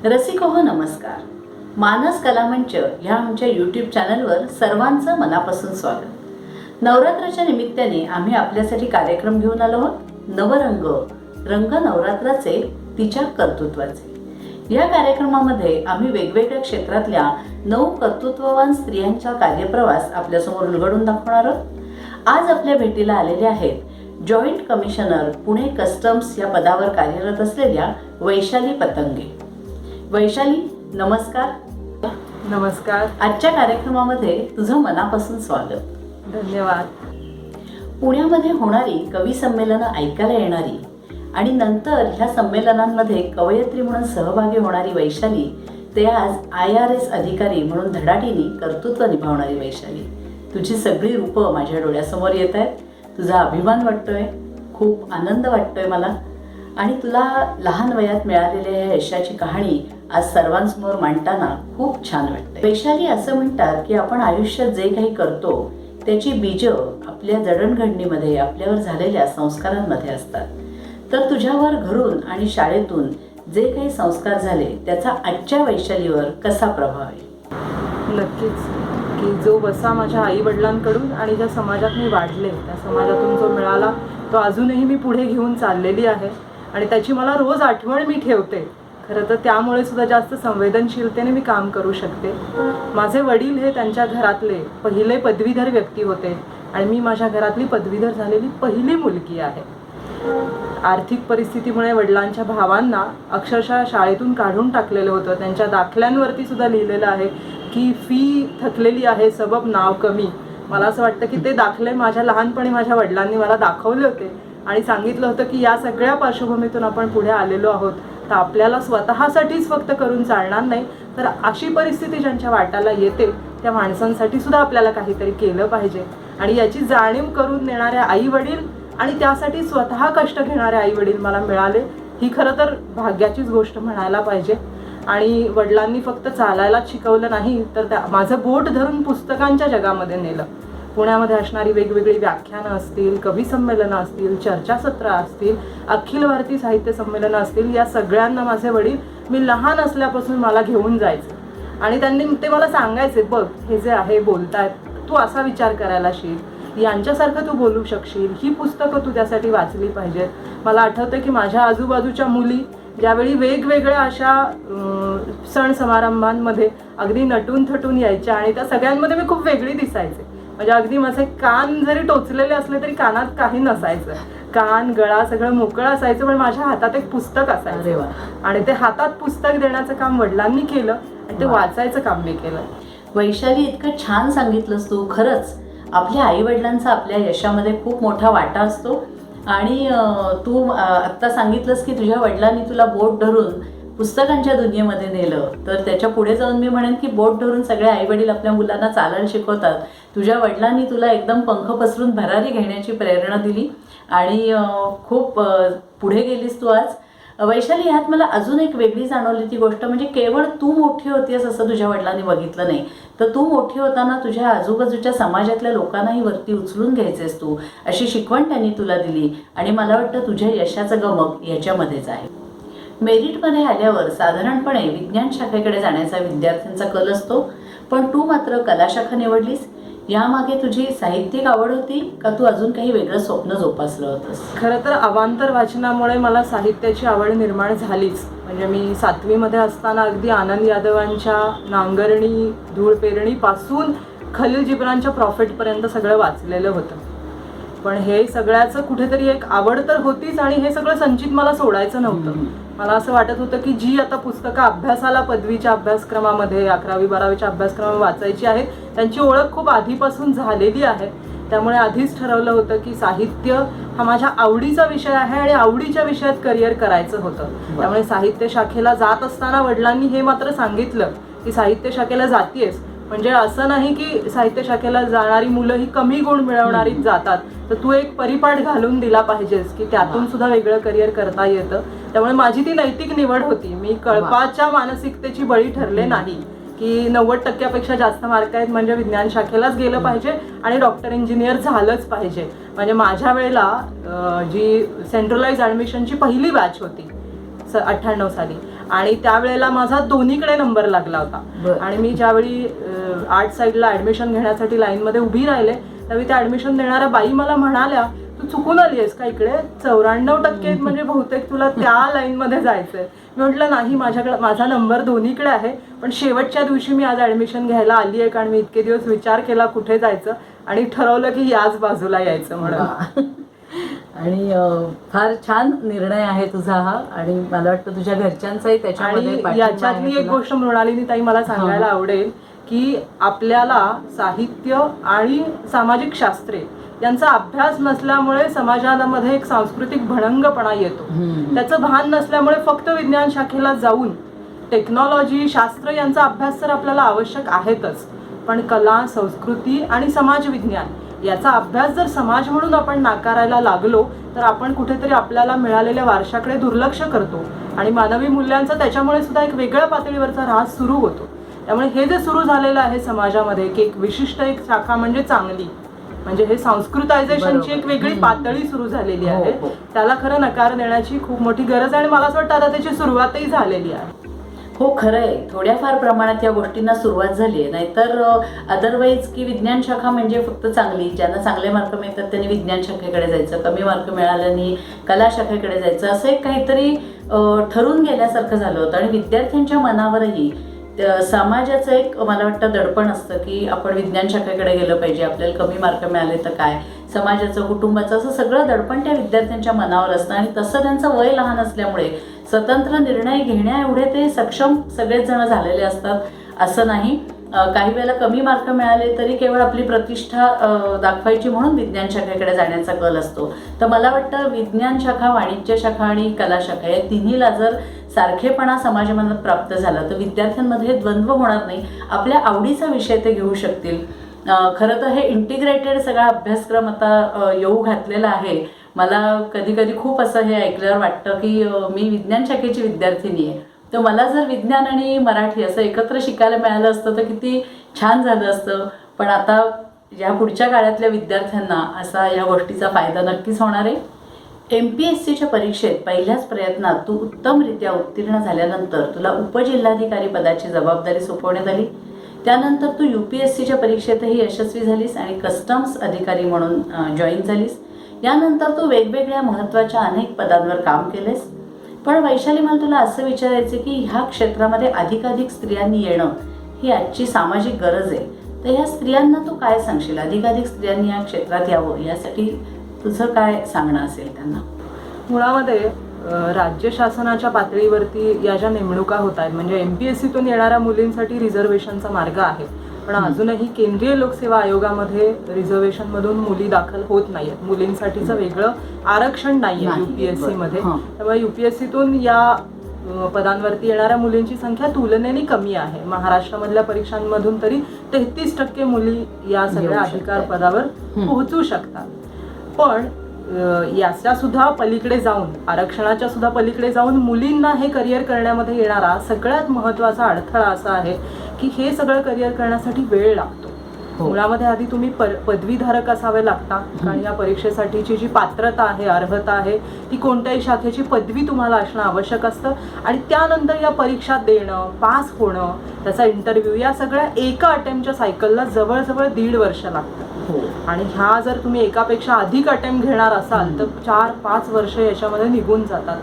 रसिको नमस्कार. मानस कलामंच ह्या आमच्या यूट्यूब चॅनलवर सर्वांचं मनापासून स्वागत. नवरात्राच्या निमित्ताने आम्ही आपल्यासाठी कार्यक्रम घेऊन आलो आहोत. नवरंग रंग नवरात्राचे तिच्या कर्तृत्वाचे. या कार्यक्रमामध्ये आम्ही वेगवेगळ्या क्षेत्रातल्या 9 कर्तृत्ववान स्त्रियांचा कार्यप्रवास आपल्यासमोर उलगडून दाखवणार आहोत. आज आपल्या भेटीला आलेले आहेत जॉईंट कमिशनर पुणे कस्टम्स या पदावर कार्यरत असलेल्या वैशाली पतंगे. वैशाली, नमस्कार. नमस्कार. आजच्या कार्यक्रमामध्ये तुझं मनापासून स्वागत. धन्यवाद. पुण्यामध्ये होणारी कवी संमेलनं ऐकायला येणारी आणि नंतर ह्या संमेलनांमध्ये कवयित्री म्हणून सहभागी होणारी वैशाली, ते आज IRS अधिकारी म्हणून धडाडीने कर्तृत्व निभावणारी वैशाली. तुझी सगळी रूपं माझ्या डोळ्यासमोर येत आहेत. तुझा अभिमान वाटतोय, खूप आनंद वाटतोय मला. आणि तुला लहान वयात मिळालेल्या या यशाची कहाणी आज सर्वांसमोर मांडताना खूप छान वाटते. वैशाली, असं म्हणतात की आपण आयुष्यात जे काही करतो त्याची बीजं आपल्या जडणघडणीमध्ये, आपल्यावर झालेल्या संस्कारांमध्ये असतात. तर तुझ्यावर घरून आणि शाळेतून जे काही संस्कार झाले त्याचा आजच्या वैशालीवर कसा प्रभाव आहे? नक्कीच, की जो वसा माझ्या आई वडिलांकडून आणि ज्या समाजात मी वाढले, त्या समाजातून जो मिळाला तो अजूनही मी पुढे घेऊन चाललेली आहे आणि त्याची मला रोज आठवण मी ठेवते. खरं तर त्यामुळे सुद्धा जास्त संवेदनशीलतेने मी काम करू शकते. माझे वडील हे त्यांच्या घरातले पहिले पदवीधर व्यक्ती होते आणि मी माझ्या घरातली पदवीधर झालेली पहिली मुलगी आहे. आर्थिक परिस्थितीमुळे वडिलांच्या भावांना अक्षरशः शाळेतून काढून टाकलेलं होतं. त्यांच्या दाखल्यांवरती सुद्धा लिहिलेलं आहे की फी थकलेली आहे, सबब नाव कमी. मला असं वाटतं की ते दाखले माझ्या लहानपणी माझ्या वडिलांनी मला दाखवले होते आणि सांगितलं होतं की या सगळ्या पार्श्वभूमीतून आपण पुढे आलेलो आहोत, तर आपल्याला स्वतःसाठीच फक्त करून चालणार नाही, तर अशी परिस्थिती ज्यांच्या वाट्याला येते त्या माणसांसाठी सुद्धा आपल्याला काहीतरी केलं पाहिजे. आणि याची जाणीव करून देणाऱ्या आई वडील आणि त्यासाठी स्वतः कष्ट घेणारे आई वडील मला मिळाले, ही खरं तर भाग्याचीच गोष्ट म्हणायला पाहिजे. आणि वडिलांनी फक्त चालायलाच शिकवलं नाही, तर माझं बोट धरून पुस्तकांच्या जगामध्ये नेलं. पुण्यामध्ये असणारी वेगवेगळी व्याख्यानं असतील, कवी संमेलनं असतील, चर्चासत्र असतील, अखिल भारतीय साहित्य संमेलनं असतील, या सगळ्यांना माझे वडील मी लहान असल्यापासून मला घेऊन जायचे आणि त्यांनी ते मला सांगायचे, बघ हे जे आहे बोलतायत, तू असा विचार करायला शिक, यांच्यासारखं तू बोलू शकशील, ही पुस्तकं तू त्यासाठी वाचली पाहिजेत. मला आठवतं की माझ्या आजूबाजूच्या मुली ज्यावेळी वेगवेगळ्या अशा सण समारंभांमध्ये अगदी नटून थटून यायच्या आणि त्या सगळ्यांमध्ये मी खूप वेगळी दिसायचे. म्हणजे अगदी माझे कान जरी टोचलेले असले तरी कानात काही नसायचं, कान गळा सगळं मोकळं असायचं, पण माझ्या हातात एक पुस्तक असायचं आणि ते हातात पुस्तक देण्याचं काम वडिलांनी केलं आणि ते वाचायचं काम मी केलं. वैशाली, इतकं छान सांगितलंस तू. खरंच आपल्या आई वडिलांचा आपल्या यशामध्ये खूप मोठा वाटा असतो. आणि तू आत्ता सांगितलंस की तुझ्या वडिलांनी तुला बोट धरून पुस्तकांच्या दुनियेमध्ये नेलं, तर त्याच्या पुढे जाऊन मी म्हणेन की बोट धरून सगळे आई वडील आपल्या मुलांना चालायला शिकवतात. तुझ्या वडिलांनी तुला एकदम पंख पसरून भरारी घेण्याची प्रेरणा दिली आणि खूप पुढे गेलीस तू आज. वैशाली, ह्यात मला अजून एक वेगळी जाणवली ती गोष्ट म्हणजे केवळ तू मोठी होतीस असं तुझ्या वडिलांनी बघितलं नाही, तर तू मोठी होताना तुझ्या आजूबाजूच्या समाजातल्या लोकांनाही वरती उचलून घ्यायचेस तू, अशी शिकवण त्यांनी तुला दिली. आणि मला वाटतं तुझ्या यशाचं गमक याच्यामध्येच आहे. मेरिटमध्ये आल्यावर साधारणपणे विज्ञान शाखेकडे जाण्याचा विद्यार्थ्यांचा कल असतो, पण तू मात्र कला शाखा निवडलीस. यामागे तुझी साहित्यिक आवड होती का तू अजून काही वेगळं स्वप्न जोपासलं होतंस? खरं तर अवांतर वाचनामुळे मला साहित्याची आवड निर्माण झालीच. म्हणजे मी 7वीमध्ये असताना अगदी आनंद यादवांच्या नांगरणी धूळ पेरणीपासून खलील जिब्रानच्या प्रॉफिटपर्यंत सगळं वाचलेलं होतं. पण हे सगळ्याचं कुठेतरी एक आवड तर होतीच आणि हे सगळं संचित मला सोडायचं नव्हतं. मला असं वाटत होतं की जी आता पुस्तकं अभ्यासाला पदवीच्या अभ्यासक्रमामध्ये 11वी 12वीच्या अभ्यासक्रमामध्ये वाचायची आहेत त्यांची ओळख खूप आधीपासून झालेली आहे. त्यामुळे आधीच ठरवलं होतं की साहित्य हा माझ्या आवडीचा विषय आहे आणि आवडीच्या विषयात करिअर करायचं होतं. त्यामुळे साहित्य शाखेला जात असताना वडिलांनी हे मात्र सांगितलं की साहित्य शाखेला जातीयेस म्हणजे असं नाही की साहित्य शाखेला जाणारी मुलं ही कमी गुण मिळवणारीच जातात, तर तू एक परिपाठ घालून दिला पाहिजेस की त्यातून सुद्धा वेगळं करिअर करता येतं. त्यामुळे माझी ती नैतिक निवड होती. मी कळपाच्या मानसिकतेची बळी ठरले नाही की 90% जास्त मार्क आहेत म्हणजे विज्ञान शाखेलाच गेलं पाहिजे आणि डॉक्टर इंजिनियर झालंच पाहिजे. म्हणजे माझ्या वेळेला जी सेंट्रलाइज ॲडमिशनची पहिली बॅच होती 98 साली आणि त्यावेळेला माझा दोन्हीकडे नंबर लागला होता. बरं. आणि मी ज्यावेळी आर्ट साईडला ऍडमिशन घेण्यासाठी लाईनमध्ये उभी राहिले त्यावेळी त्या ऍडमिशन देणाऱ्या बाई मला म्हणाल्या, तू चुकून आली आहेस का इकडे, 94% म्हणजे बहुतेक तुला त्या लाईनमध्ये जायचंय. मी म्हटलं नाही, माझ्याकडे माझा नंबर दोन्हीकडे आहे, पण शेवटच्या दिवशी मी आज ऍडमिशन घ्यायला आली आहे कारण मी इतके दिवस विचार केला कुठे जायचं आणि ठरवलं की याच बाजूला यायचं म्हणून. आणि फार छान निर्णय आहे तुझा हा, आणि मला वाटतं तुझ्या घरच्यांचाही त्याच्यामध्ये आणि पाठिंबा आहे याच्यातली एक तुला. गोष्ट मृणालिनी ताई मला सांगायला आवडेल की आपल्याला साहित्य आणि सामाजिक शास्त्रे यांचा अभ्यास नसल्यामुळे समाजामध्ये एक सांस्कृतिक भणंगपणा येतो. त्याचं भान नसल्यामुळे फक्त विज्ञान शाखेला जाऊन टेक्नॉलॉजी शास्त्र यांचा अभ्यास तर आपल्याला आवश्यक आहेतच, पण कला संस्कृती आणि समाज विज्ञान याचा अभ्यास जर समाज म्हणून आपण नाकारायला लागलो तर आपण कुठेतरी आपल्याला मिळालेल्या वारशाकडे दुर्लक्ष करतो आणि मानवी मूल्यांचा त्याच्यामुळे सुद्धा एक वेगळ्या पातळीवरचा ऱ्हास सुरू होतो. त्यामुळे हे जे सुरू झालेलं आहे समाजामध्ये की एक विशिष्ट एक शाखा म्हणजे चांगली, म्हणजे हे संस्कृतायझेशनची एक वेगळी पातळी सुरू झालेली आहे, त्याला खरं नकार देण्याची खूप मोठी गरज आहे आणि मला असं वाटतं आता त्याची सुरुवातही झालेली आहे. हो, खरं आहे, थोड्याफार प्रमाणात या गोष्टींना सुरुवात झाली आहे. नाहीतर अदरवाईज की विज्ञान शाखा म्हणजे फक्त चांगली, ज्यांना चांगले मार्क मिळतात त्यांनी विज्ञान शाखेकडे जायचं, कमी मार्क मिळाल्यानी कला शाखेकडे जायचं, असं एक काहीतरी ठरून गेल्यासारखं झालं होतं. आणि विद्यार्थ्यांच्या मनावरही समाजाचं एक मला वाटतं दडपण असतं की आपण विज्ञान शाखेकडे गेलं पाहिजे, आपल्याला कमी मार्क मिळाले तर काय, समाजाचं कुटुंबाचं असं सगळं दडपण त्या विद्यार्थ्यांच्या मनावर असतं. आणि तसं त्यांचं वय लहान असल्यामुळे स्वतंत्र निर्णय घेण्या एवढे ते सक्षम सगळेच जण झालेले असतात असं नाही. काही वेळेला कमी मार्क मिळाले तरी केवळ आपली प्रतिष्ठा दाखवायची म्हणून विज्ञान शाखेकडे जाण्याचा कल असतो. तर मला वाटतं विज्ञान शाखा, वाणिज्य शाखा आणि कला शाखा या तिन्हीला जर सारखेपणा समाजमनात प्राप्त झाला तर विद्यार्थ्यांमध्ये द्वंद्व होणार नाही, आपल्या आवडीचा विषय ते घेऊ शकतील. खरं तर हे इंटिग्रेटेड सगळा अभ्यासक्रम आता येऊ घातलेला आहे. मला कधी कधी खूप असं हे ऐकल्यावर वाटतं की मी विज्ञान शाखेची विद्यार्थिनी आहे, तर मला जर विज्ञान आणि मराठी असं एकत्र शिकायला मिळालं असतं तर किती छान झालं असतं. पण आता या पुढच्या काळातल्या विद्यार्थ्यांना असा या गोष्टीचा फायदा नक्कीच होणार आहे. MPSCच्या परीक्षेत पहिल्याच प्रयत्नात तू उत्तमरित्या उत्तीर्ण झाल्यानंतर तुला उपजिल्हाधिकारी पदाची जबाबदारी सोपवण्यात आली. त्यानंतर तू UPSCच्या परीक्षेतही यशस्वी झालीस आणि कस्टम्स अधिकारी म्हणून जॉईन झालीस. यानंतर तू वेगवेगळ्या महत्त्वाच्या अनेक पदांवर काम केलेस. पण वैशाली, मला तुला असं विचारायचं की ह्या क्षेत्रामध्ये अधिकाधिक स्त्रियांनी येणं ही आजची सामाजिक गरज आहे, तर ह्या स्त्रियांना तू काय सांगशील? अधिकाधिक स्त्रियांनी या क्षेत्रात यावं यासाठी तुझं काय सांगणं असेल त्यांना? मुळामध्ये राज्य शासनाच्या पातळीवरती या ज्या नेमणुका होत आहेत म्हणजे MPSCतून येणाऱ्या मुलींसाठी रिझर्वेशनचा मार्ग आहे, पण अजूनही केंद्रीय लोकसेवा आयोगामध्ये रिझर्वेशनमधून मुली दाखल होत नाहीयेत. मुलींसाठीचं वेगळं आरक्षण नाहीये UPSC मध्ये. त्यामुळे UPSCतून या पदांवरती येणाऱ्या मुलींची संख्या तुलनेने कमी आहे. महाराष्ट्रामधल्या परीक्षांमधून तरी 33% मुली या सगळ्या अधिकार पदावर पोहोचू शकतात. पण याच्या सुद्धा पलीकडे जाऊन, आरक्षणाच्या सुद्धा पलीकडे जाऊन मुलींना हे करिअर करण्यामध्ये येणारा सगळ्यात महत्त्वाचा अडथळा असा आहे की हे सगळं करिअर करण्यासाठी वेळ लागतो. मुळामध्ये आधी तुम्ही पदवीधारक असावे लागतात कारण या परीक्षेसाठीची जी पात्रता आहे, अर्हता आहे, ती कोणत्याही शाखेची पदवी तुम्हाला असणं आवश्यक असतं. आणि त्यानंतर या परीक्षा देणं, पास होणं, त्याचा इंटरव्ह्यू, या सगळ्या एका अटेम्प्टच्या सायकलला जवळजवळ 1.5 वर्ष लागतं. आणि ह्या जर तुम्ही एकापेक्षा अधिक अटेम्प्ट घेणार असाल तर 4-5 वर्ष याच्यामध्ये निघून जातात.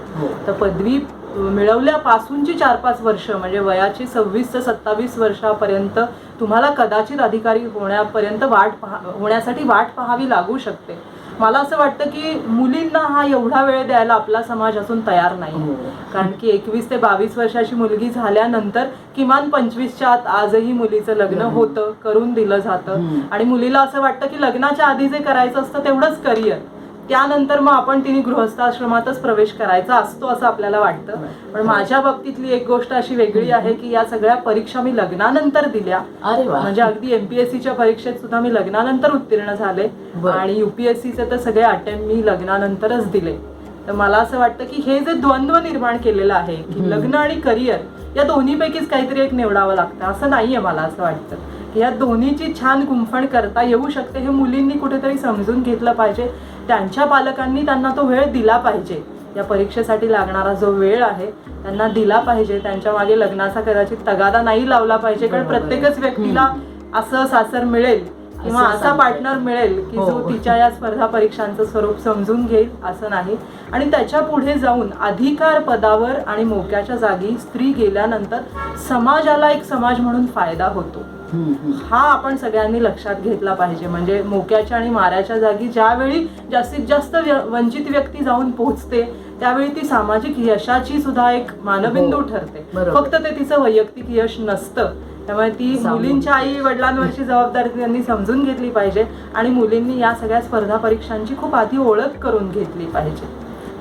तर पदवी मिळवल्यापासूनची 4-5 वर्ष म्हणजे वयाची 26 ते 27 वर्षापर्यंत तुम्हाला कदाचित अधिकारी होण्यापर्यंत होण्यासाठी वाट पाहावी लागू शकते. मला असं वाटतं की मुलींना हा एवढा वेळ द्यायला आपला समाज अजून तयार नाही. कारण की 21 ते 22 वर्षाची मुलगी झाल्यानंतर किमान 25च्या आत आजही मुलीचं लग्न होतं, करून दिलं जातं. आणि मुलीला असं वाटतं की लग्नाच्या आधी जे करायचं असतं तेवढंच करिअर, त्यानंतर मग आपण तिने गृहस्थाश्रमातच प्रवेश करायचा असतो असं आपल्याला वाटतं. पण माझ्या बाबतीतली एक गोष्ट अशी वेगळी आहे की या सगळ्या परीक्षा मी लग्नानंतर दिल्या. म्हणजे अगदी MPSCच्या परीक्षेत सुद्धा मी लग्नानंतर उत्तीर्ण झाले आणि UPSCचे तर सगळे अटेम्प्ट मी लग्नानंतरच दिले. तर मला असं वाटतं की हे जे द्वंद्व निर्माण केलेलं आहे की लग्न आणि करिअर या दोन्हीपैकीच काहीतरी एक निवडावं लागतं असं नाहीये. मला असं वाटतं की या दोन्हीची छान गुंफण करता येऊ शकते. हे मुलींनी कुठेतरी समजून घेतलं पाहिजे, त्यांच्या पालकांनी त्यांना तो वेळ दिला पाहिजे या परीक्षेसाठी लागणारा जो वेळ आहे त्यांना दिला पाहिजे. त्यांच्या मागे लग्नाचा कदाचित तगादा नाही लावला पाहिजे, कारण बरोबर आहे. प्रत्येकच व्यक्तीला असं सासर मिळेल किंवा असं असा सांगता पार्टनर मिळेल की हो. जो तिच्या या स्पर्धा परीक्षांचं स्वरूप समजून घेईल असं नाही. आणि त्याच्या पुढे जाऊन अधिकार पदावर आणि मोक्याच्या जागी स्त्री गेल्यानंतर समाजाला एक समाज म्हणून फायदा होतो. हा आपण सगळ्यांनी लक्षात घेतला पाहिजे. म्हणजे मोक्याच्या आणि माऱ्याच्या जागी ज्यावेळी जास्तीत जास्त वंचित व्यक्ती जाऊन पोहोचते त्यावेळी ती सामाजिक यशाची सुद्धा एक मानबिंदू हो. ठरते. बरोबर. फक्त ते तिचं वैयक्तिक यश नसतं. त्यामुळे ती मुलींच्या आई वडिलांवरची जबाबदारी त्यांनी समजून घेतली पाहिजे आणि मुलींनी या सगळ्या स्पर्धा परीक्षांची खूप आधी ओळख करून घेतली पाहिजे.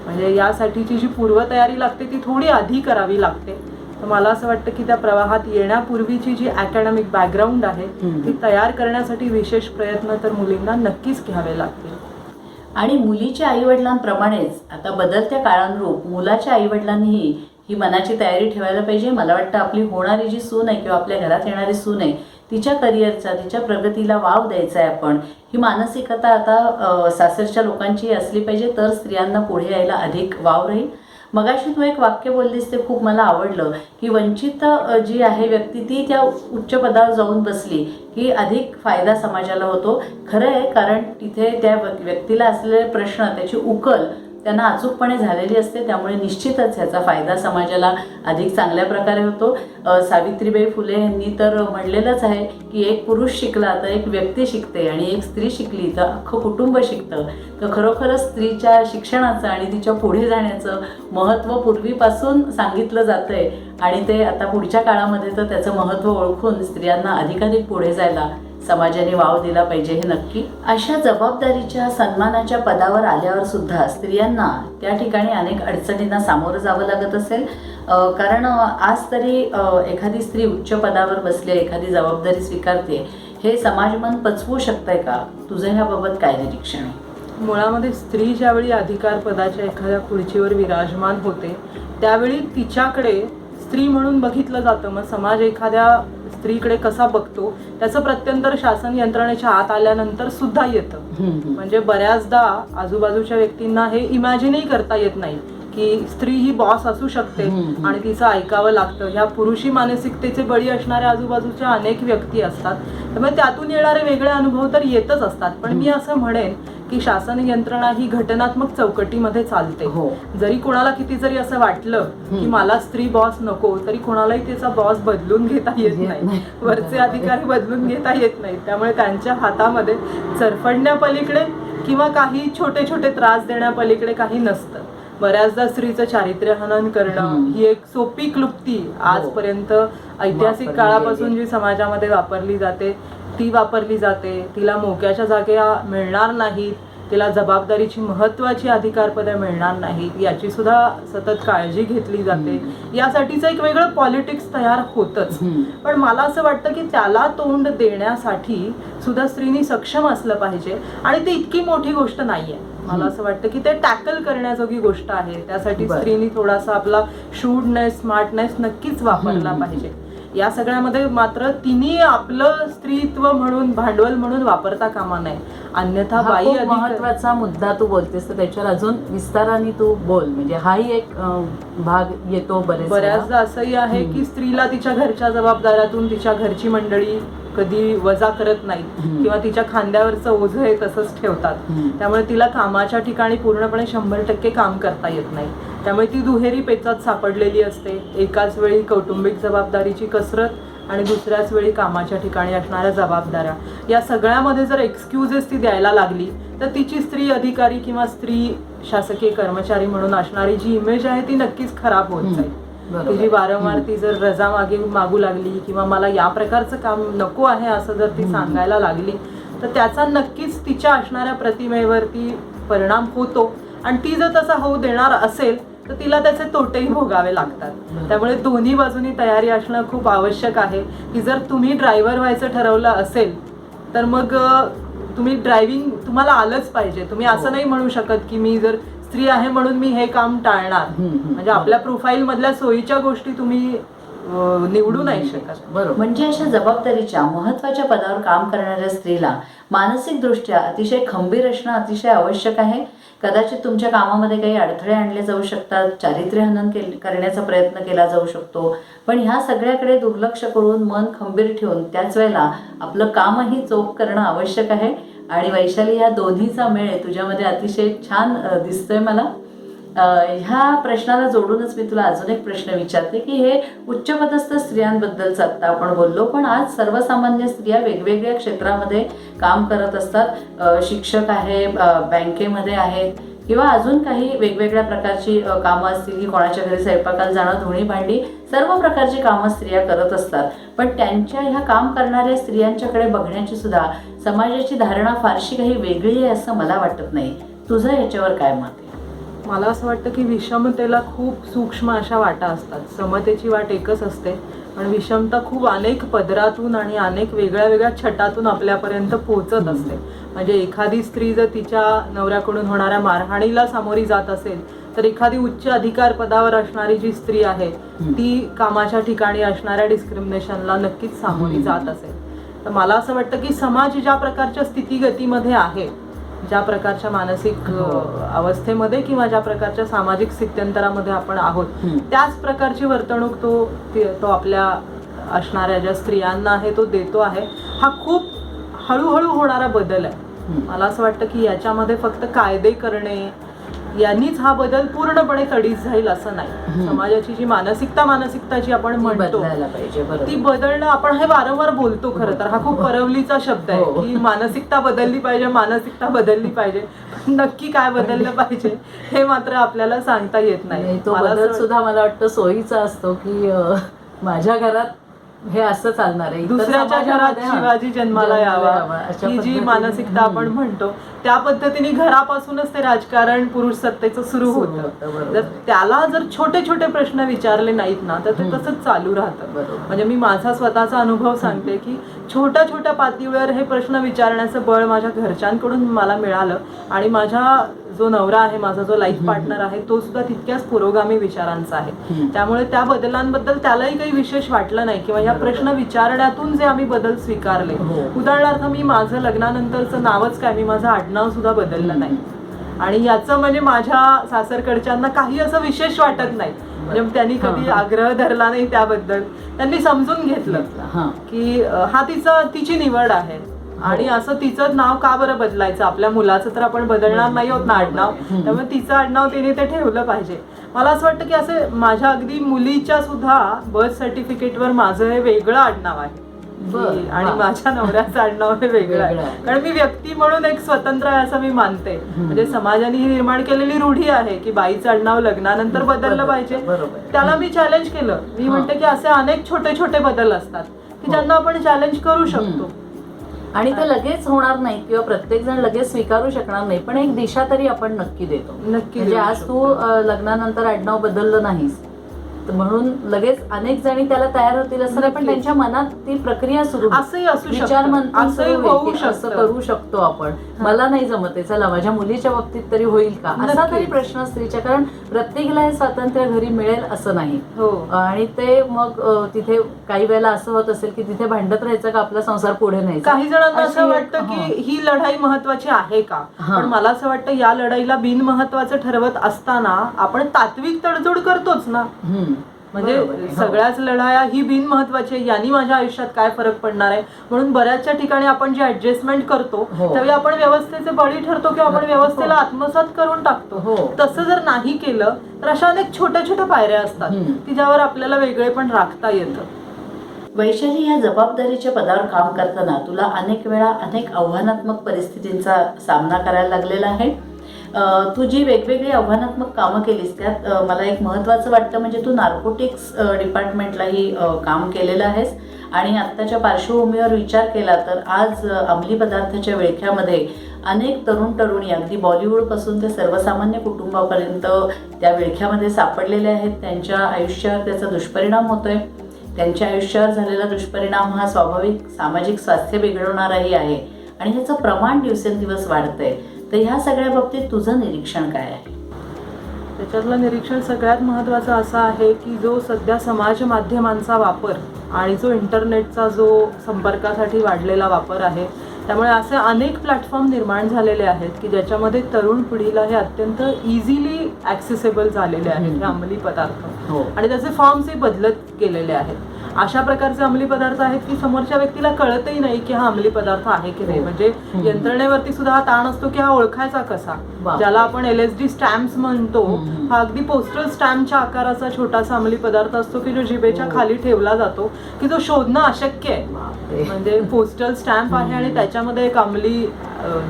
म्हणजे यासाठीची जी पूर्वतयारी लागते ती थोडी आधी करावी लागते. तर मला असं वाटतं की त्या प्रवाहात येण्यापूर्वीची जी अकॅडमिक बॅकग्राऊंड आहे ती तयार करण्यासाठी विशेष प्रयत्न तर मुलींना नक्कीच घ्यावे लागतील. आणि मुलीच्या आईवडिलांप्रमाणेच आता बदलत्या काळानुरूप मुलाच्या आईवडिलांनीही ही मनाची तयारी ठेवायला पाहिजे. मला वाटतं आपली होणारी जी सून आहे किंवा आपल्या घरात येणारी सून आहे तिच्या करिअरचा, तिच्या प्रगतीला वाव द्यायचा आहे आपण, ही मानसिकता आता सासरच्या लोकांची असली पाहिजे, तर स्त्रियांना पुढे यायला अधिक वाव राहील. मगाशी तू एक वाक्य बोललीस ते खूप मला आवडलं की वंचित जी आहे व्यक्ती ती त्या उच्च पदावर जाऊन बसली की अधिक फायदा समाजाला होतो. खरं आहे, कारण तिथे त्या व्यक्तीला असलेले प्रश्न त्याची उकल त्यांना अचूकपणे झालेली असते. त्यामुळे निश्चितच ह्याचा फायदा समाजाला अधिक चांगल्या प्रकारे होतो. सावित्रीबाई फुले यांनी तर म्हणलेलंच आहे की एक पुरुष शिकला तर एक व्यक्ती शिकते आणि एक स्त्री शिकली तर अख्खं कुटुंब शिकतं. तर खरोखरच स्त्रीच्या शिक्षणाचं आणि तिच्या पुढे जाण्याचं महत्त्व पूर्वीपासून सांगितलं जातं आहे आणि ते आता पुढच्या काळामध्ये तर त्याचं महत्त्व ओळखून स्त्रियांना अधिकाधिक पुढे जायला समाजाने वाव दिला पाहिजे, हे नक्की. अशा जबाबदारीच्या सन्मानाच्या पदावर आल्यावर सुद्धा स्त्रियांना त्या ठिकाणी अनेक अडचणींना सामोरं जावं लागत असेल. कारण आज तरी एखादी स्त्री उच्च पदावर बसली, एखादी जबाबदारी स्वीकारते, हे समाजमन पचवू शकतंय का? तुझं ह्याबाबत काय निरीक्षण आहे? मुळामध्ये स्त्री ज्यावेळी अधिकार पदाच्या एखाद्या खुर्चीवर विराजमान होते त्यावेळी तिच्याकडे स्त्री म्हणून बघितलं जातं. मग समाज एखाद्या स्त्रीकडे कसा बघतो त्याचं प्रत्यंतर शासन यंत्रणेच्या आत आल्यानंतर सुद्धा येतं. म्हणजे बऱ्याचदा आजूबाजूच्या व्यक्तींना हे इमॅजिनही करता येत नाही की स्त्री ही बॉस असू शकते आणि तिचं ऐकावं लागतं. ह्या पुरुषी मानसिकतेचे बळी असणाऱ्या आजूबाजूच्या अनेक व्यक्ती असतात. त्यामुळे त्यातून येणारे वेगळे अनुभव तर येतच असतात. पण मी असं म्हणेन की शासन यंत्रणा ही घटनात्मक चौकटीमध्ये चालते. जरी कोणाला किती जरी असं वाटलं की मला स्त्री बॉस नको, तरी कोणालाही त्याचा बॉस बदलून घेता येत नाही, वरचे अधिकारी बदलून घेता येत नाही. त्यामुळे त्यांच्या हातामध्ये चरफडण्यापलीकडे किंवा काही छोटे छोटे त्रास देण्यापलीकडे काही नसतं. बऱ्याचदा स्त्रीचं चारित्र्य हनन करणं ही एक सोपी क्लुप्ती आजपर्यंत ऐतिहासिक काळापासून जी समाजामध्ये वापरली जाते ती वापरली जाते. तिला मोक्याच्या जागा मिळणार नाहीत, तिला जबाबदारीची महत्त्वाची अधिकारपदे मिळणार नाहीत याची सुद्धा सतत काळजी घेतली जाते. यासाठीचं एक वेगळं पॉलिटिक्स तयार होतच. पण मला असं वाटतं की त्याला तोंड देण्यासाठी सुद्धा स्त्रीनी सक्षम असलं पाहिजे आणि ती इतकी मोठी गोष्ट नाहीये. मला असं वाटतं की ते टॅकल करण्याजोगी गोष्ट आहे. त्यासाठी स्त्रीनी थोडासा आपला शूडनेस, स्मार्टनेस नक्कीच वापरला पाहिजे. या सगळ्यामध्ये मात्र तिने आपलं स्त्रीत्व म्हणून, भांडवल म्हणून वापरता कामा नये. अन्यथा बाई महत्वाचा मुद्दा तू बोलतेस तर त्याच्यावर अजून विस्ताराने तू बोल. म्हणजे हाही एक भाग येतो. बऱ्याचदा असंही आहे की स्त्रीला तिच्या घरच्या जबाबदाऱ्यातून तिच्या घरची मंडळी कधी वजा करत नाही किंवा तिच्या खांद्यावरचं ओझं हे तसंच ठेवतात. त्यामुळे तिला कामाच्या ठिकाणी पूर्णपणे 100% काम करता येत नाही. त्यामुळे ती दुहेरी पेचात सापडलेली असते. एकाच वेळी कौटुंबिक जबाबदारीची कसरत आणि दुसऱ्याच वेळी कामाच्या ठिकाणी असणाऱ्या जबाबदाऱ्या. या सगळ्यामध्ये जर एक्सक्युजेस ती द्यायला लागली तर तिची स्त्री अधिकारी किंवा स्त्री शासकीय कर्मचारी म्हणून असणारी जी इमेज आहे ती नक्कीच खराब होत जाईल. तिची वारंवार ती जर रजा मागू लागली किंवा मला या प्रकारचं काम नको आहे असं जर ती सांगायला लागली तर त्याचा नक्कीच तिच्या असणाऱ्या प्रतिमेवरती परिणाम होतो. आणि ती जर तसा होऊ देणार असेल तर तिला त्याचे तोटेही भोगावे लागतात. त्यामुळे दोन्ही बाजूनी तयारी असणं खूप आवश्यक आहे. की जर तुम्ही ड्रायव्हर व्हायचं ठरवलं असेल तर मग तुम्ही ड्रायव्हिंग तुम्हाला आलंच पाहिजे. तुम्ही असं नाही म्हणू शकत की मी जर स्त्री आहे म्हणून मी हे काम टाळणार. म्हणजे आपल्या प्रोफाईल मधल्या सोयीच्या गोष्टी तुम्ही निवडू नाही शकत. बरोबर. म्हणजे अशा जबाबदारीच्या महत्त्वाच्या पदावर काम करणाऱ्या स्त्रीला मानसिकदृष्ट्या अतिशय खंबीर असणं अतिशय आवश्यक आहे. कदाचित तुमच्या कामामध्ये काही अडथळे आणले जाऊ शकतात, चारित्र्यहनन करण्याचा प्रयत्न केला जाऊ शकतो, पण ह्या सगळ्याकडे दुर्लक्ष करून मन खंबीर ठेवून त्याच वेळेला आपलं कामही चोख करणं आवश्यक आहे. आणि वैशाली, या दोन्हीचा मेळ तुझ्यामध्ये अतिशय छान दिसतोय मला. ह्या प्रश्नाला जोडूनच मी तुला अजून एक प्रश्न विचारते की हे उच्चपदस्थ स्त्रियांबद्दलच आत्ता आपण बोललो, पण आज सर्वसामान्य स्त्रिया वेगवेगळ्या क्षेत्रामध्ये काम करत असतात. शिक्षक आहे, बँकेमध्ये आहेत, किंवा अजून काही वेगवेगळ्या प्रकारची कामं असतील की कोणाच्या घरी स्वयंपाकाला जाणं, धुणी भांडी, सर्व प्रकारची कामं स्त्रिया करत असतात. पण त्यांच्या ह्या काम करणाऱ्या स्त्रियांच्याकडे बघण्याची सुद्धा समाजाची धारणा फारशी काही वेगळी आहे असं मला वाटत नाही. तुझं याच्यावर काय मत आहे? मला असं वाटतं की विषमतेला खूप सूक्ष्म अशा वाटा असतात. समतेची वाट एकच असते, पण विषमता खूप अनेक पदरातून आणि अनेक वेगळ्या वेगळ्या छटातून आपल्यापर्यंत पोहोचत असते. म्हणजे एखादी स्त्री जर तिच्या नवऱ्याकडून होणाऱ्या मारहाणीला सामोरी जात असेल, तर एखादी उच्च अधिकार पदावर असणारी जी स्त्री आहे ती कामाच्या ठिकाणी असणाऱ्या डिस्क्रिमिनेशनला नक्कीच सामोरी जात असेल. तर मला असं वाटतं की समाज ज्या प्रकारच्या स्थितीगतीमध्ये आहे, ज्या प्रकारच्या मानसिक अवस्थेमध्ये किंवा ज्या प्रकारच्या सामाजिक स्थित्यंतरामध्ये आपण आहोत, त्याच प्रकारची वर्तणूक तो आपल्या असणाऱ्या ज्या स्त्रियांना आहे तो देतो आहे. हा खूप हळूहळू होणारा बदल आहे. मला असं वाटतं की याच्यामध्ये फक्त कायदे करणे यांनीच हा बदल पूर्णपणे तडीस जाईल असं नाही. समाजाची जी मानसिकता जी आपण म्हणतो ती बदलणं, आपण हे वारंवार बोलतो. खरं तर हा खूप परवलीचा शब्द आहे की मानसिकता बदलली पाहिजे. नक्की काय बदललं पाहिजे हे मात्र आपल्याला सांगता येत नाही. तो बदल सुद्धा मला वाटतं सोयीचा असतो की माझ्या घरात हे असं चालणार आहे, दुसऱ्याच्या घरात शिवाजी जन्माला यावा, ही जी मानसिकता आपण म्हणतो त्या पद्धतीने घरापासूनच ते राजकारण पुरुष सत्तेचं सुरू होतं. जर त्याला छोटे छोटे प्रश्न विचारले नाहीत ना तर ते तसंच चालू राहतं. म्हणजे मी माझा स्वतःचा अनुभव सांगते की छोट्या छोट्या पातळीवर हे प्रश्न विचारण्याचं बळ माझ्या घरच्यांकडून मला मिळालं. आणि माझा जो नवरा आहे, माझा जो लाईफ पार्टनर आहे, तो सुद्धा तितक्याच पुरोगामी विचारांचा आहे. त्यामुळे त्या बदलांबद्दल त्यालाही काही विशेष वाटलं नाही किंवा ह्या प्रश्न विचारण्यातून जे आम्ही बदल स्वीकारले. उदाहरणार्थ मी माझं लग्नानंतरचं नावच काय, मी माझं आडनाव सुद्धा बदललं नाही. आणि याचं म्हणजे माझ्या सासरकडच्यांना काही असं विशेष वाटत नाही. म्हणजे त्यांनी कधी आग्रह धरला नाही त्याबद्दल. त्यांनी समजून घेतलं की हा तिची निवड आहे आणि असं तिचं नाव का बरं बदलायचं, आपल्या मुलाचं तर आपण बदलणार नाही होत ना आडनाव, त्यामुळे तिचं आडनाव तिने ते ठेवलं पाहिजे. मला असं वाटतं की असं माझ्या अगदी मुलीच्या सुद्धा बर्थ सर्टिफिकेटवर माझं हे वेगळं आडनाव आहे आणि माझ्या नवऱ्याचं आडनाव हे वेगळं आहे. कारण मी व्यक्ती म्हणून एक स्वतंत्र आहे असं मी मानते. म्हणजे समाजाने ही निर्माण केलेली रूढी आहे की बाईचं आडनाव लग्नानंतर बदललं पाहिजे. त्याला मी चॅलेंज केलं. मी म्हणते की असे अनेक छोटे छोटे बदल असतात की ज्यांना आपण चॅलेंज करू शकतो. आणि ते लगेच होणार नाही किंवा प्रत्येक जण लगेच स्वीकारू शकणार नाही, पण एक दिशा तरी आपण नक्की देतो. म्हणजे आज तू लग्नानंतर आडनाव बदललं नाहीस म्हणून लगेच अनेक जणी त्याला तयार होतील असं नाही, पण त्यांच्या मनात ती प्रक्रिया सुरू, विचार असं करू शकतो आपण. मला नाही जमते, चला माझ्या मुलीच्या बाबतीत तरी होईल का, असा तरी प्रश्न स्त्रीच्या. कारण प्रत्येकाला हे स्वातंत्र्य घरी मिळेल असं नाही. आणि ते मग तिथे काही वेळेला असं होत असेल की तिथे भांडत राहायचं का आपला संसार पुढे नाही. काही जणांना असं वाटतं की ही लढाई महत्वाची आहे का, पण मला असं वाटतं या लढाईला बिनमहत्वाचं ठरवत असताना आपण तात्विक तडजोड करतोच ना. म्हणजे सगळ्याच लढाया ही बिनमहत्वाची आहे, यांनी माझ्या आयुष्यात काय फरक पडणार आहे म्हणून बऱ्याचशा ठिकाणी आपण जे ऍडजस्टमेंट करतो त्यावेळी आपण व्यवस्थेचे बळी ठरतो किंवा आपण व्यवस्थेला आत्मसात करून टाकतो. तसं जर नाही केलं तर अशा अनेक छोट्या छोट्या पायऱ्या असतात की ज्यावर आपल्याला वेगळे पण राखता येतं. वैशाली, या जबाबदारीच्या पदावर काम करताना तुला अनेक वेळा अनेक आव्हानात्मक परिस्थितींचा सामना करायला लागलेला आहे. तू जी वेगवेगळी आव्हानात्मक कामं केलीस त्यात मला एक महत्त्वाचं वाटतं म्हणजे तू नार्कोटिक्स डिपार्टमेंटलाही काम केलेलं आहेस. आणि आत्ताच्या पार्श्वभूमीवर विचार केला तर आज अंमली पदार्थाच्या विळख्यामध्ये अनेक तरुणी अगदी बॉलिवूडपासून ते सर्वसामान्य कुटुंबापर्यंत त्या विळख्यामध्ये सापडलेले आहेत. त्यांच्या आयुष्यावर त्याचा दुष्परिणाम होतोय. त्यांच्या आयुष्यावर झालेला दुष्परिणाम हा स्वाभाविक सामाजिक स्वास्थ्य बिघडवणाराही आहे आणि ह्याचं प्रमाण दिवसेंदिवस वाढतंय. तर ह्या सगळ्या बाबतीत तुझं निरीक्षण काय आहे? त्याच्यातलं निरीक्षण सगळ्यात महत्त्वाचं असं आहे की जो सध्या समाज माध्यमांचा वापर आणि जो इंटरनेटचा जो संपर्कासाठी वाढलेला वापर आहे, त्यामुळे असे अनेक प्लॅटफॉर्म निर्माण झालेले आहेत की ज्याच्यामध्ये तरुण पिढीला हे अत्यंत इझिली ॲक्सेसेबल झालेले आहेत हे अंमली पदार्थ. आणि त्याचे फॉर्म्सही बदलत गेलेले आहेत. अशा प्रकारचे अंमली पदार्थ आहेत की समोरच्या व्यक्तीला कळतही नाही की हा अंमली पदार्थ आहे की नाही. म्हणजे यंत्रणेवरती सुद्धा हा ताण असतो की हा ओळखायचा कसा. ज्याला आपण LSD स्टॅम्प्स म्हणतो, हा अगदी पोस्टल स्टॅम्पच्या आकाराचा छोटासा अंमली पदार्थ असतो की जो जिभेच्या खाली ठेवला जातो, की जो शोधणं अशक्य आहे. म्हणजे पोस्टल स्टॅम्प आहे आणि त्याच्यामध्ये एक अंमली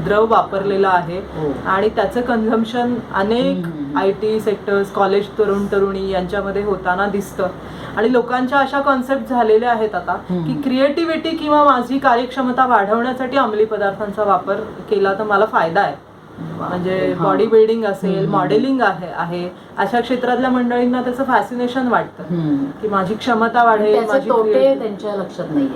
द्रव वापरलेला आहे आणि त्याचं कन्झम्पशन अनेक IT सेक्टर्स, कॉलेज तरुण तरुणी यांच्यामध्ये होताना दिसतं. आणि लोकांच्या अशा कॉन्सेप्ट झालेल्या आहेत आता की क्रिएटिव्हिटी किंवा माझी कार्यक्षमता वाढवण्यासाठी अंमली पदार्थांचा वापर केला तर मला फायदा आहे. म्हणजे बॉडी बिल्डिंग असेल, मॉडेलिंग आहे अशा क्षेत्रातल्या मंडळींना त्याचं फॅसिनेशन वाटतं की माझी क्षमता वाढेल, माझी त्यांच्या लक्षात नाही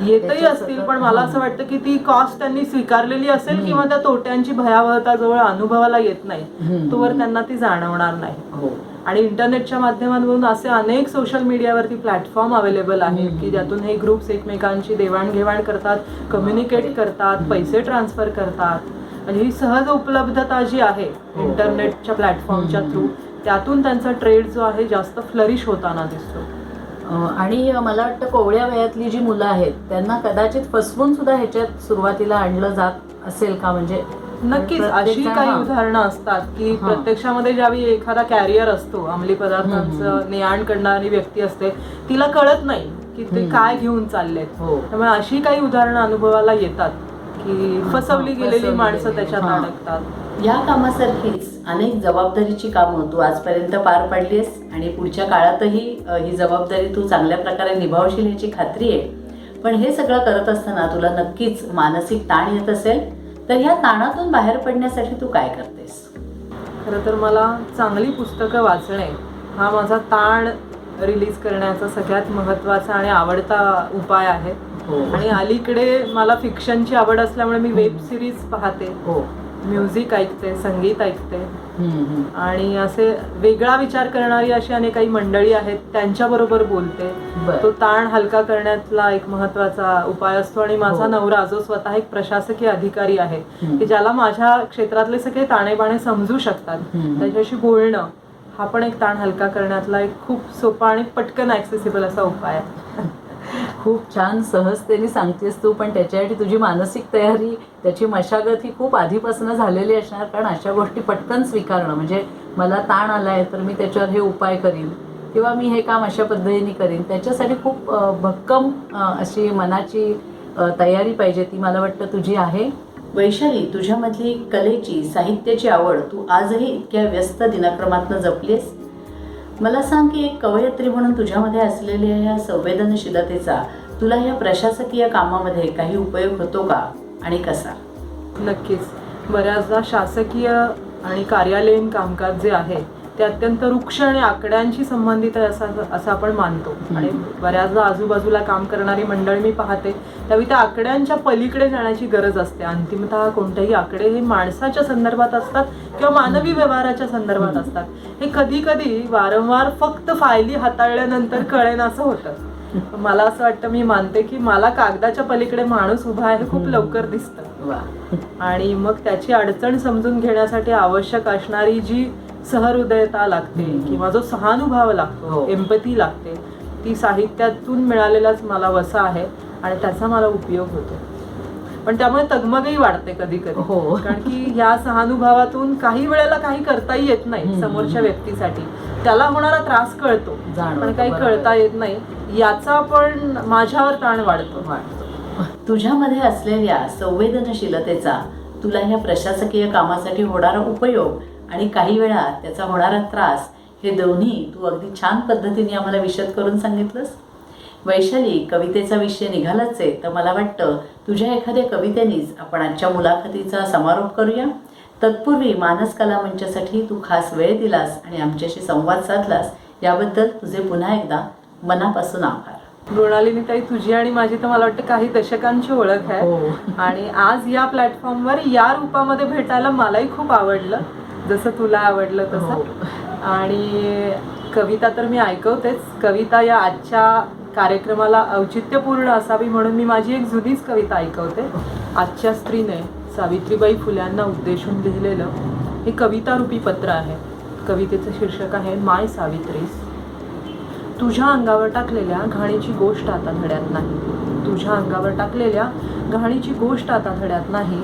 येतही असतील, पण मला असं वाटतं की ती कॉस्ट त्यांनी स्वीकारलेली असेल किंवा त्या तोट्यांची भयावहता जवळ अनुभवाला येत नाही तोवर त्यांना ती जाणवणार नाही. आणि इंटरनेटच्या माध्यमातून असे अनेक सोशल मीडियावरती प्लॅटफॉर्म अवेलेबल आहेत की ज्यातून हे ग्रुप्स एकमेकांची देवाणघेवाण करतात, कम्युनिकेट करतात, पैसे ट्रान्सफर करतात. म्हणजे ही सहज उपलब्धता जी आहे इंटरनेटच्या प्लॅटफॉर्मच्या थ्रू, त्यातून त्यांचा ट्रेड जो आहे जास्त फ्लरिश होताना दिसतो. आणि मला वाटतं कोवळ्या वयातली जी मुलं आहेत त्यांना कदाचित फसवून सुद्धा ह्याच्यात सुरुवातीला आणलं जात असेल का? म्हणजे नक्कीच अशी काही उदाहरणं असतात की प्रत्यक्षामध्ये ज्यावेळी एखादा कॅरियर असतो, अंमली पदार्थांचं ने-आण करणारी व्यक्ती असते, तिला कळत नाही की ते काय घेऊन चाललेत. त्यामुळे अशी काही उदाहरणं अनुभवाला येतात की फसवली गेलेली माणसं त्याच्यात अडकतात. या कामासारखीच अनेक जबाबदारीची कामं तू आजपर्यंत पार पाडलीस आणि पुढच्या काळातही ही जबाबदारी तू चांगल्या प्रकारे निभावशील याची खात्री आहे. पण हे सगळं करत असताना तुला नक्कीच मानसिक ताण येत असेल, तर ह्या ताणातून बाहेर पडण्यासाठी तू काय करतेस? खरं तर मला चांगली पुस्तकं वाचणे हा माझा ताण रिलीज करण्याचा सगळ्यात महत्त्वाचा आणि आवडता उपाय आहे. आणि अलीकडे मला फिक्शनची आवड असल्यामुळे मी वेब सिरीज पाहते, म्युझिक ऐकते, संगीत ऐकते आणि असे वेगळा विचार करणारी अशी अनेक काही मंडळी आहेत त्यांच्याबरोबर बोलते. तो ताण हलका करण्यातला एक महत्त्वाचा उपाय असतो. आणि माझा नवरा जो स्वतः एक प्रशासकीय अधिकारी आहे की ज्याला माझ्या क्षेत्रातले सगळे ताणेबाणे समजू शकतात, त्याच्याशी बोलणं हा पण एक ताण हलका करण्यातला एक खूप सोपा आणि पटकन ॲक्सेसिबल असा उपाय आहे. खूप छान सहजतेने सांगतेस तू, पण त्याच्यासाठी तुझी मानसिक तयारी, त्याची मशागत ही खूप आधीपासून झालेली असणार. कारण अशा गोष्टी पटकन स्वीकारणं, म्हणजे मला ताण आलाय तर मी त्याच्यावर हे उपाय करीन किंवा मी हे काम अशा पद्धतीने करीन, त्याच्यासाठी खूप भक्कम अशी मनाची तयारी पाहिजे. ती मला वाटतं तुझी आहे. वैशाली, तुझ्यामधली कलेची, साहित्याची आवड तू आजही इतक्या व्यस्त दिनक्रमातनं जपलीस. मला सांग की एक कवयित्री म्हणून तुझ्यामध्ये असलेल्या ह्या संवेदनशीलतेचा तुला ह्या प्रशासकीय कामामध्ये काही उपयोग होतो का आणि कसा? नक्कीच. बऱ्याचदा शासकीय आणि कार्यालयीन कामकाज जे आहे ते अत्यंत रुक्ष आणि आकड्यांशी संबंधित आहे असं आपण मानतो. आणि बऱ्याचदा आजूबाजूला काम करणारी मंडळी मी पाहते, त्यावेळी त्या आकड्यांच्या पलीकडे जाण्याची गरज असते. अंतिमतः कोणतेही आकडे हे माणसाच्या संदर्भात असतात किंवा मानवी व्यवहाराच्या संदर्भात असतात. हे कधी कधी वारंवार फक्त फायली हाताळल्यानंतर कळेन असं होतं. मला असं वाटतं, मी मानते की मला कागदाच्या पलीकडे माणूस उभा आहे हे खूप लवकर दिसतं. आणि मग त्याची अडचण समजून घेण्यासाठी आवश्यक असणारी जी सहृदयता लागते किंवा जो सहानुभव लागतो, एम्पथी लागते, ती साहित्यातून मिळालेलाच मला वसा आहे आणि त्याचा मला उपयोग होतो. पण त्यामुळे तगमगही वाढते कधी कधी, कारण की ह्या सहानुभवातून काही वेळेला काही करताही येत नाही समोरच्या व्यक्तीसाठी. त्याला होणारा त्रास कळतो पण काही करता येत नाही, याचा पण माझ्यावर ताण वाढतो. तुझ्यामध्ये असलेल्या संवेदनशीलतेचा तुला ह्या प्रशासकीय कामासाठी होणारा उपयोग आणि काही वेळा त्याचा होणारा त्रास, हे दोन्ही तू अगदी छान पद्धतीने आम्हाला विशद करून सांगितलंस. वैशाली, कवितेचा विषय निघालाच आहे, तर मला वाटतं तुझ्या एखाद्या कवितेनीच आपण आजच्या मुलाखतीचा समारोप करूया. तत्पूर्वी मानस कला मंचासाठी तू खास वेळ दिलास आणि आमच्याशी संवाद साधलास, याबद्दल तुझे पुन्हा एकदा मनापासून आभार. मृणालिनी ताई, तुझी आणि माझी तर मला वाटतं काही दशकांची ओळख आहे आणि आज या प्लॅटफॉर्मवर या रूपामध्ये भेटायला मलाही खूप आवडलं, जसं तुला आवडलं तसं. आणि कविता तर मी ऐकवतेच. कविता या आजच्या कार्यक्रमाला औचित्यपूर्ण असावी म्हणून मी माझी एक जुनीच कविता ऐकवते. आजच्या स्त्रीने सावित्रीबाई फुल्यांना उद्देशून लिहिलेलं हे कवितारूपी पत्र आहे. कवितेचं शीर्षक आहे माय सावित्रीस. तुझ्या अंगावर टाकलेल्या घाणीची गोष्ट आता धड्यात नाही. तुझ्या अंगावर टाकलेल्या घाणीची गोष्ट आता धड्यात नाही.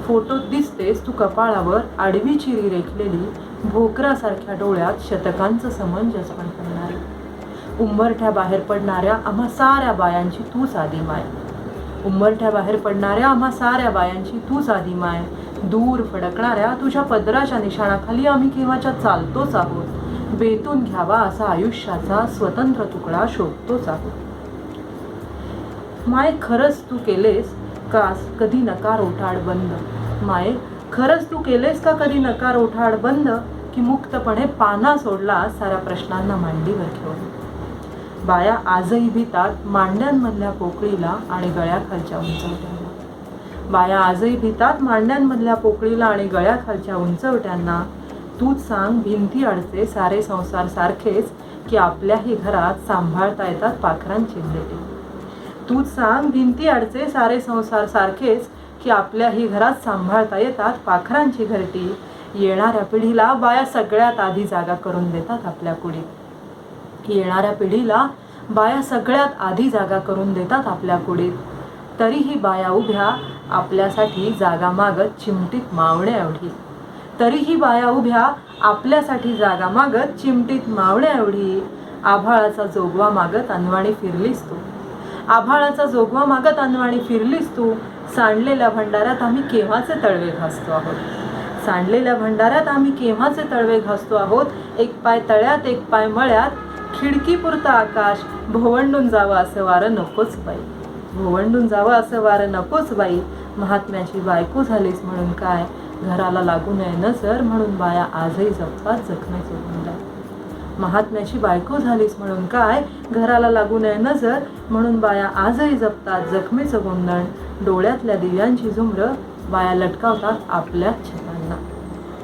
फोटोत दिसतेस तू कपाळावर आडवी चिरी रेखलेली, भोकरासारख्या डोळ्यात शतकांचं समंजसपण करणारी. उंबरठ्या बाहेर पडणाऱ्या आम्हा साऱ्या बायांची तूच आदी माय. उंबरठ्या बाहेर पडणाऱ्या आम्हा साऱ्या बायांची तूच आदी माय. दूर फडकणाऱ्या तुझ्या पदराच्या निशाणाखाली आम्ही केव्हाच्या चालतोच आहोत. बेतून घ्यावा असा आयुष्याचा स्वतंत्र तुकडा शोधतोच आहोत. माय खरंच तू केलेस का कधी नकार ओठाड बंद. माय खरंच तू केलेस का कधी नकार ओठाड बंद, की मुक्तपणे पाना सोडला साऱ्या प्रश्नांना मांडीवर घेऊन. बाया आजही भीतात मांड्यांमधल्या पोकळीला आणि गळ्याखालच्या उंचवट्यांना. बाया आजही भीतात मांड्यांमधल्या पोकळीला आणि गळ्याखालच्या उंचवट्यांना. तूच सांग भिंती अडचे सारे संसार सारखेच, की आपल्याही घरात सांभाळता येतात पाखरांची घरटी. तूच सांग भिंती अडचे सारे संसार सारखेच, की आपल्याही घरात सांभाळता येतात पाखरांची घरटी. येणाऱ्या पिढीला बाया सगळ्यात आधी जागा करून देतात आपल्या कुडीत. येणाऱ्या पिढीला बाया सगळ्यात आधी जागा करून देतात आपल्या कुडीत. तरीही बाया उभ्या आपल्यासाठी जागा मागत चिमटीत मावण्याएवढी. तरीही बाया उभ्या आपल्यासाठी जागा मागत चिमटीत मावण्याएवढी. आभाळाचा जोगवा मागत अनवाणी फिरलीस तू. आभाळाचा जोगवा मागत अनवाणी फिरलीस तू. सांडलेल्या भंडाऱ्यात आम्ही केव्हाचे तळवे घासतो आहोत. सांडलेल्या भंडाऱ्यात आम्ही केव्हाचे तळवे घासतो आहोत. एक पाय तळ्यात एक पाय मळ्यात, खिडकीपुरतं आकाश भोवंडून जावं असं वारं नकोच बाई. भोवंडून जावं असं वारं नकोच बाई. महात्म्याची बायको झालीस म्हणून काय, घराला लागू नये नजर म्हणून बाया आजही जपतात जखमेचे गुंडाळ. महात्म्याची बायको झालीस म्हणून काय, घराला लागू नये नजर म्हणून बाया आजही जपतात जखमेचं गोंधण. डोळ्यातल्या दिव्यांची झुमरं बाया लटकावतात आपल्याच छतांना.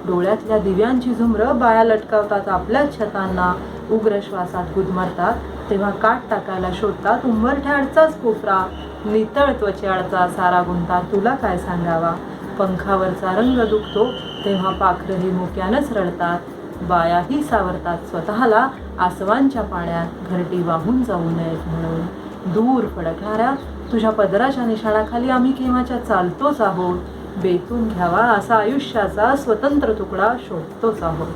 डोळ्यातल्या दिव्यांची झुमरं बाया लटकावतात आपल्याच छतांना. उग्र श्वासात गुदमरतात तेव्हा काट टाकायला शोधतात उंबरठ्याआडचाच कोपरा. नितळ त्वचेआडचा सारा गुंता तुला काय सांगावा. पंखावरचा रंग दुखतो तेव्हा पाखरंही मुक्यानंच रडतात. बायाही सावरतात स्वतःला आसवांच्या पाण्यात, घरटी वाहून जाऊ नयेत म्हणून. दूर फडकणाऱ्या तुझ्या पदराच्या निशाणाखाली आम्ही केव्हाच्या चालतोच आहोत. बेतून घ्यावा असा आयुष्याचा स्वतंत्र तुकडा शोधतोच आहोत.